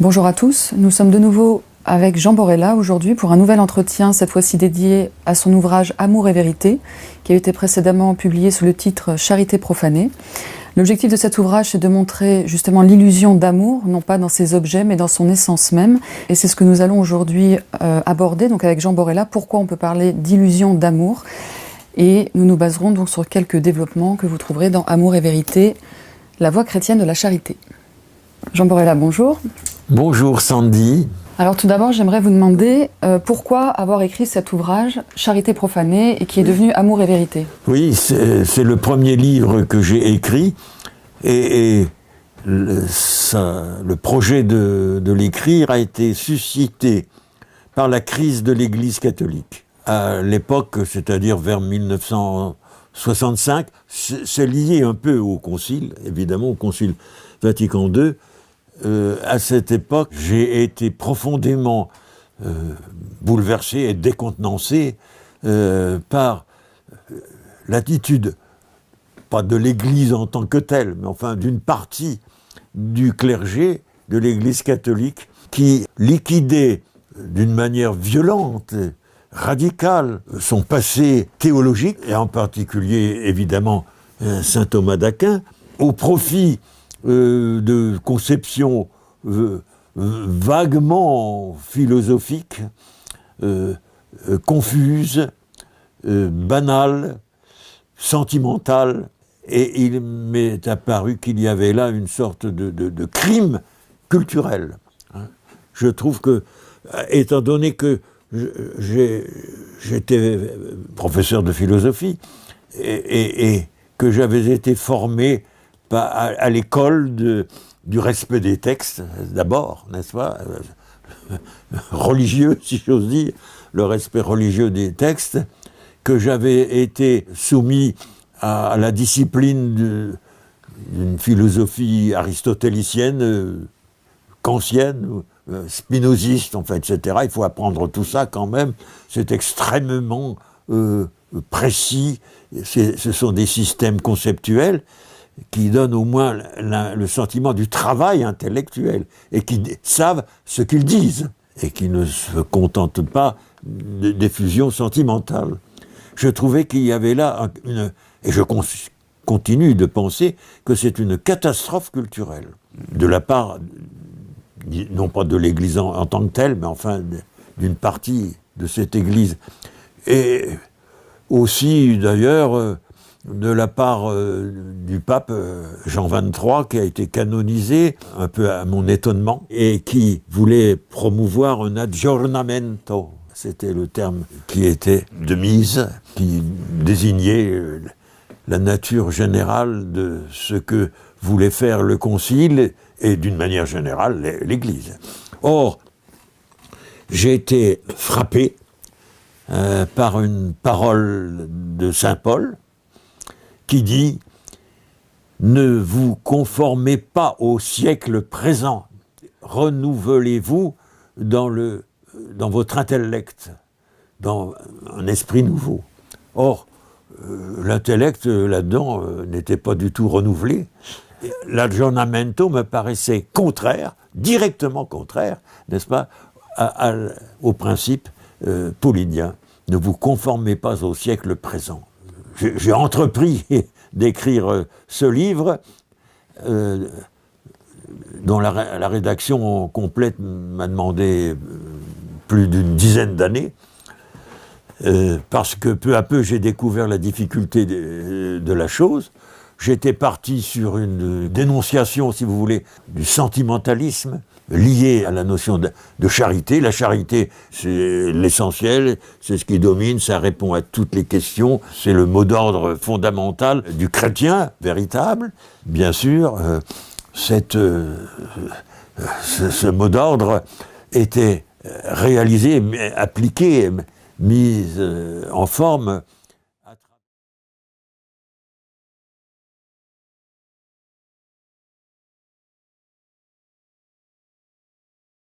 Bonjour à tous, nous sommes de nouveau avec Jean Borella aujourd'hui pour un nouvel entretien, cette fois-ci dédié à son ouvrage Amour et vérité, qui a été précédemment publié sous le titre Charité profanée. L'objectif de cet ouvrage, c'est de montrer justement l'illusion d'amour, non pas dans ses objets, mais dans son essence même. Et c'est ce que nous allons aujourd'hui aborder, donc avec Jean Borella, pourquoi on peut parler d'illusion d'amour. Et nous nous baserons donc sur quelques développements que vous trouverez dans Amour et vérité, la voie chrétienne de la charité. Jean Borella, bonjour. Bonjour Sandy. Alors tout d'abord, j'aimerais vous demander pourquoi avoir écrit cet ouvrage, Charité profanée, et qui est devenu Amour et vérité. Oui, c'est le premier livre que j'ai écrit, et le projet de l'écrire a été suscité par la crise de l'Église catholique. À l'époque, c'est-à-dire vers 1965, c'est lié un peu au Concile, évidemment, au Concile Vatican II. À cette époque, j'ai été profondément bouleversé et décontenancé par l'attitude, pas de l'Église en tant que telle, mais enfin d'une partie du clergé de l'Église catholique qui liquidait d'une manière violente, radicale, son passé théologique, et en particulier évidemment saint Thomas d'Aquin, au profit de conceptions vaguement philosophiques, confuses, banales, sentimentales, et il m'est apparu qu'il y avait là une sorte de crime culturel. Je trouve que, étant donné que j'étais professeur de philosophie et que j'avais été formé à l'école du respect des textes, d'abord, n'est-ce pas, religieux, si j'ose dire, le respect religieux des textes, que j'avais été soumis à la discipline d'une philosophie aristotélicienne, kantienne, spinoziste, enfin, etc. Il faut apprendre tout ça quand même, c'est extrêmement précis, ce sont des systèmes conceptuels qui donnent au moins le sentiment du travail intellectuel et qui savent ce qu'ils disent et qui ne se contentent pas d'effusions sentimentales. Je trouvais qu'il y avait là et je continue de penser que c'est une catastrophe culturelle de la part, non pas de l'Église en tant que telle, mais enfin d'une partie de cette Église. Et aussi d'ailleurs de la part du pape Jean XXIII, qui a été canonisé, un peu à mon étonnement, et qui voulait promouvoir un aggiornamento. C'était le terme qui était de mise, qui désignait la nature générale de ce que voulait faire le Concile et d'une manière générale l'Église. Or, j'ai été frappé par une parole de saint Paul, qui dit « Ne vous conformez pas au siècle présent, renouvelez-vous dans votre intellect, dans un esprit nouveau. » Or, l'intellect, là-dedans, n'était pas du tout renouvelé. L'aggiornamento me paraissait contraire, directement contraire, n'est-ce pas, au principe paulinien. Ne vous conformez pas au siècle présent. J'ai entrepris d'écrire ce livre, dont la rédaction complète m'a demandé plus d'une dizaine d'années, parce que peu à peu j'ai découvert la difficulté de la chose. J'étais parti sur une dénonciation, si vous voulez, du sentimentalisme lié à la notion de charité. La charité, c'est l'essentiel, c'est ce qui domine, ça répond à toutes les questions, c'est le mot d'ordre fondamental du chrétien véritable. Bien sûr, ce mot d'ordre était réalisé, appliqué, mis en forme